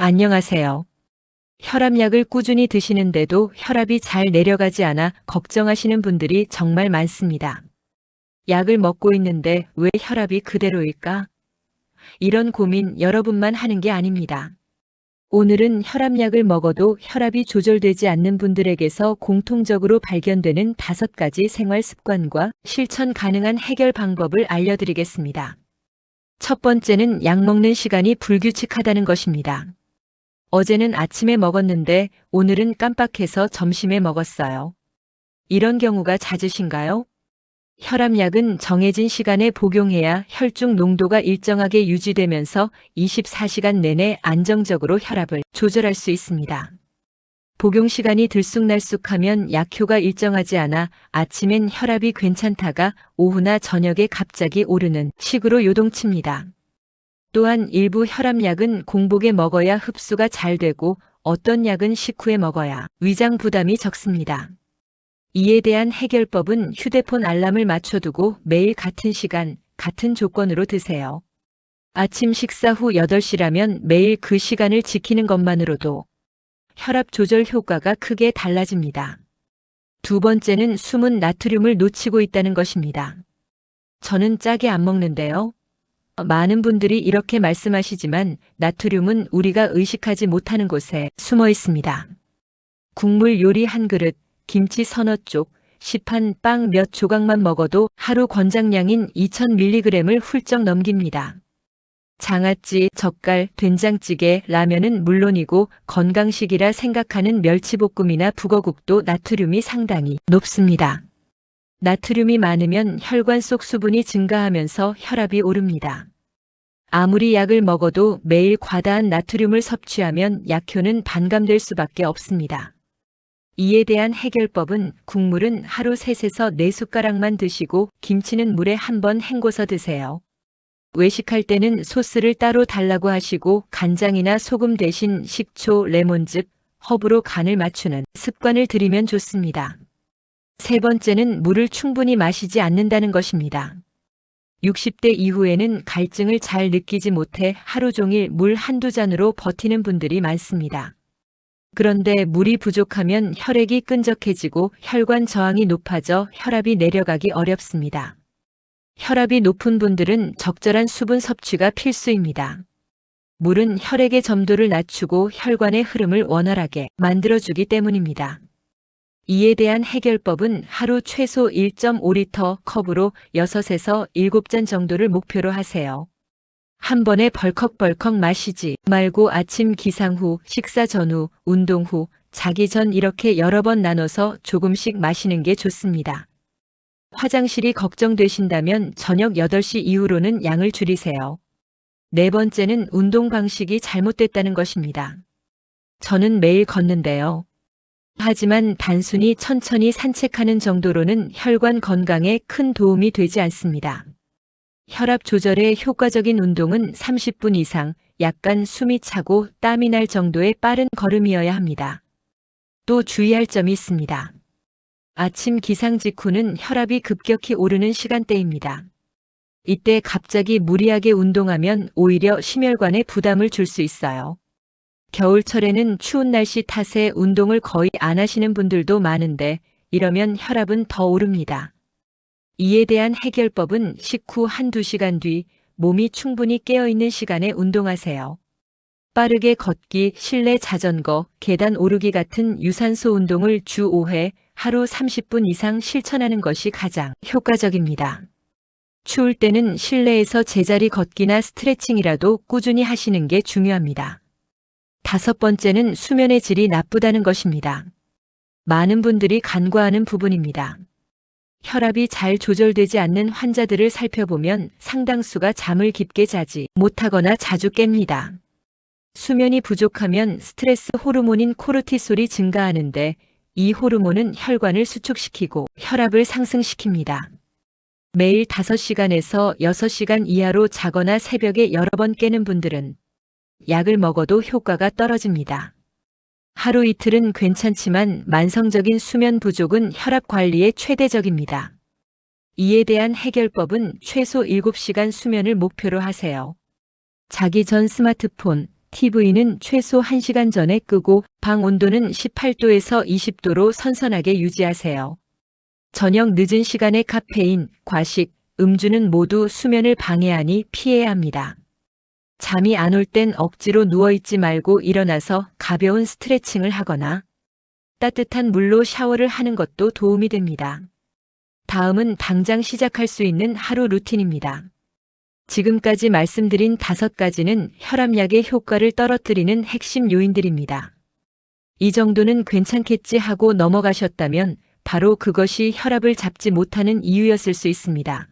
안녕하세요. 혈압약을 꾸준히 드시는데도 혈압이 잘 내려가지 않아 걱정하시는 분들이 정말 많습니다. 약을 먹고 있는데 왜 혈압이 그대로일까? 이런 고민 여러분만 하는 게 아닙니다. 오늘은 혈압약을 먹어도 혈압이 조절되지 않는 분들에게서 공통적으로 발견되는 5가지 생활 습관과 실천 가능한 해결 방법을 알려드리겠습니다. 첫 번째는 약 먹는 시간이 불규칙하다는 것입니다. 어제는 아침에 먹었는데 오늘은 깜빡해서 점심에 먹었어요. 이런 경우가 잦으신가요? 혈압약은 정해진 시간에 복용해야 혈중 농도가 일정하게 유지되면서 24시간 내내 안정적으로 혈압을 조절할 수 있습니다. 복용 시간이 들쑥날쑥하면 약효가 일정하지 않아 아침엔 혈압이 괜찮다가 오후나 저녁에 갑자기 오르는 식으로 요동칩니다. 또한 일부 혈압약은 공복에 먹어야 흡수가 잘 되고 어떤 약은 식후에 먹어야 위장 부담이 적습니다. 이에 대한 해결법은 휴대폰 알람을 맞춰두고 매일 같은 시간, 같은 조건으로 드세요. 아침 식사 후 8시라면 매일 그 시간을 지키는 것만으로도 혈압 조절 효과가 크게 달라집니다. 두 번째는 숨은 나트륨을 놓치고 있다는 것입니다. 저는 짜게 안 먹는데요. 많은 분들이 이렇게 말씀하시지만 나트륨은 우리가 의식하지 못하는 곳에 숨어 있습니다. 국물 요리 한 그릇, 김치 서너 쪽, 시판 빵 몇 조각만 먹어도 하루 권장량인 2000mg을 훌쩍 넘깁니다. 장아찌, 젓갈, 된장찌개, 라면은 물론이고 건강식이라 생각하는 멸치볶음이나 북어국도 나트륨이 상당히 높습니다. 나트륨이 많으면 혈관 속 수분이 증가하면서 혈압이 오릅니다. 아무리 약을 먹어도 매일 과다한 나트륨을 섭취하면 약효는 반감될 수밖에 없습니다. 이에 대한 해결법은 국물은 하루 3에서 4숟가락만 드시고 김치는 물에 한번 헹궈서 드세요. 외식할 때는 소스를 따로 달라고 하시고 간장이나 소금 대신 식초, 레몬즙, 허브로 간을 맞추는 습관을 들이면 좋습니다. 세 번째는 물을 충분히 마시지 않는다는 것입니다. 60대 이후에는 갈증을 잘 느끼지 못해 하루 종일 물 한두 잔으로 버티는 분들이 많습니다. 그런데 물이 부족하면 혈액이 끈적해지고 혈관 저항이 높아져 혈압이 내려가기 어렵습니다. 혈압이 높은 분들은 적절한 수분 섭취가 필수입니다. 물은 혈액의 점도를 낮추고 혈관의 흐름을 원활하게 만들어주기 때문입니다. 이에 대한 해결법은 하루 최소 1.5리터 컵으로 6에서 7잔 정도를 목표로 하세요. 한 번에 벌컥벌컥 마시지 말고 아침 기상 후, 식사 전후, 운동 후, 자기 전 이렇게 여러 번 나눠서 조금씩 마시는 게 좋습니다. 화장실이 걱정되신다면 저녁 8시 이후로는 양을 줄이세요. 네 번째는 운동 방식이 잘못됐다는 것입니다. 저는 매일 걷는데요. 하지만 단순히 천천히 산책하는 정도로는 혈관 건강에 큰 도움이 되지 않습니다. 혈압 조절에 효과적인 운동은 30분 이상, 약간 숨이 차고 땀이 날 정도의 빠른 걸음이어야 합니다. 또 주의할 점이 있습니다. 아침 기상 직후는 혈압이 급격히 오르는 시간대입니다. 이때 갑자기 무리하게 운동하면 오히려 심혈관에 부담을 줄 수 있어요. 겨울철에는 추운 날씨 탓에 운동을 거의 안 하시는 분들도 많은데 이러면 혈압은 더 오릅니다. 이에 대한 해결법은 식후 1~2시간 뒤 몸이 충분히 깨어있는 시간에 운동하세요. 빠르게 걷기, 실내 자전거, 계단 오르기 같은 유산소 운동을 주 5회, 하루 30분 이상 실천하는 것이 가장 효과적입니다. 추울 때는 실내에서 제자리 걷기나 스트레칭이라도 꾸준히 하시는 게 중요합니다. 5번째는 수면의 질이 나쁘다는 것입니다. 많은 분들이 간과하는 부분입니다. 혈압이 잘 조절되지 않는 환자들을 살펴보면 상당수가 잠을 깊게 자지 못하거나 자주 깹니다. 수면이 부족하면 스트레스 호르몬인 코르티솔이 증가하는데 이 호르몬은 혈관을 수축시키고 혈압을 상승시킵니다. 매일 5시간에서 6시간 이하로 자거나 새벽에 여러 번 깨는 분들은 약을 먹어도 효과가 떨어집니다. 하루 이틀은 괜찮지만 만성적인 수면 부족은 혈압 관리에 최대적입니다. 이에 대한 해결법은 최소 7시간 수면을 목표로 하세요. 자기 전 스마트폰, TV는 최소 1시간 전에 끄고 방 온도는 18도에서 20도로 선선하게 유지하세요. 저녁 늦은 시간에 카페인, 과식, 음주는 모두 수면을 방해하니 피해야 합니다. 잠이 안 올 땐 억지로 누워있지 말고 일어나서 가벼운 스트레칭을 하거나 따뜻한 물로 샤워를 하는 것도 도움이 됩니다. 다음은 당장 시작할 수 있는 하루 루틴입니다. 지금까지 말씀드린 5가지는 혈압약의 효과를 떨어뜨리는 핵심 요인들입니다. 이 정도는 괜찮겠지 하고 넘어가셨다면 바로 그것이 혈압을 잡지 못하는 이유였을 수 있습니다.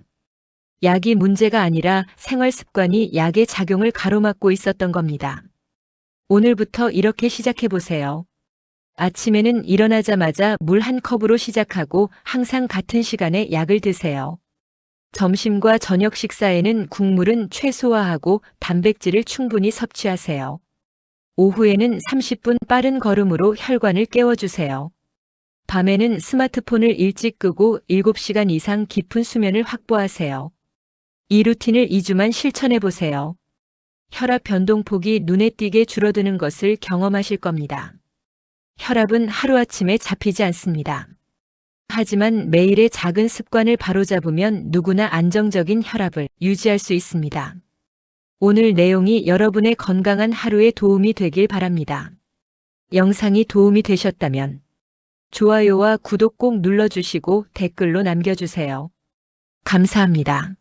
약이 문제가 아니라 생활 습관이 약의 작용을 가로막고 있었던 겁니다. 오늘부터 이렇게 시작해 보세요. 아침에는 일어나자마자 물 한 컵으로 시작하고 항상 같은 시간에 약을 드세요. 점심과 저녁 식사에는 국물은 최소화하고 단백질을 충분히 섭취하세요. 오후에는 30분 빠른 걸음으로 혈관을 깨워주세요. 밤에는 스마트폰을 일찍 끄고 7시간 이상 깊은 수면을 확보하세요. 이 루틴을 2주만 실천해 보세요. 혈압 변동폭이 눈에 띄게 줄어드는 것을 경험하실 겁니다. 혈압은 하루아침에 잡히지 않습니다. 하지만 매일의 작은 습관을 바로잡으면 누구나 안정적인 혈압을 유지할 수 있습니다. 오늘 내용이 여러분의 건강한 하루에 도움이 되길 바랍니다. 영상이 도움이 되셨다면 좋아요와 구독 꼭 눌러주시고 댓글로 남겨주세요. 감사합니다.